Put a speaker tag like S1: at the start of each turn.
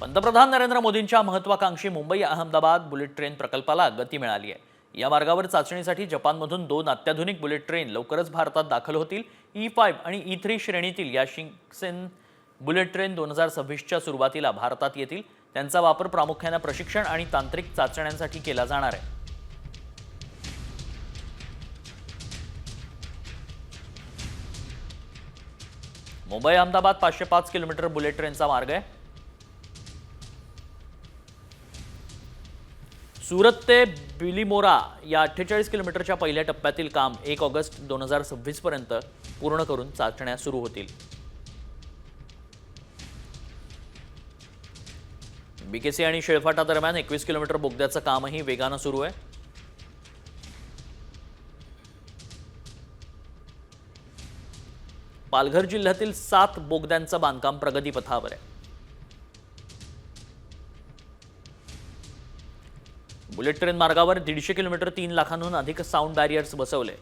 S1: पंतप्रधान नरेंद्र मोदींच्या महत्त्वाकांक्षी मुंबई अहमदाबाद बुलेट ट्रेन प्रकल्पाला गती मिळाली आहे। या मार्गावर चाचणीसाठी जपानमधून 2 अत्याधुनिक बुलेट ट्रेन लवकरच भारतात दाखल होतील। E5 आणि E3 श्रेणीतील या शिंकसेन बुलेट ट्रेन 2026च्या सुरुवातीला भारतात येतील। त्यांचा वापर प्रामुख्याने प्रशिक्षण आणि तांत्रिक चाचण्यांसाठी केला जाणार आहे। मुंबई अहमदाबाद 505 किलोमीटर बुलेट ट्रेनचा मार्ग आहे। सूरत ते बिलीमोरा या 48 किलोमीटरच्या पहिल्या टप्प्यातील काम 1 ऑगस्ट 2026 पर्यंत पूर्ण करून चाचण्या सुरू होतील। बीकेसी आणि शेळफाटा दरम्यान 21 किलोमीटर बोगद्याचं कामही वेगाने सुरू आहे। पालघर जिल्ह्यातील 7 बोगद्यांचं बांधकाम प्रगतीपथावर आहे। बुलेट ट्रेन मार्गावर 150 किलोमीटर 3 लाखांहून अधिक साऊंड बॅरियर्स बसवले।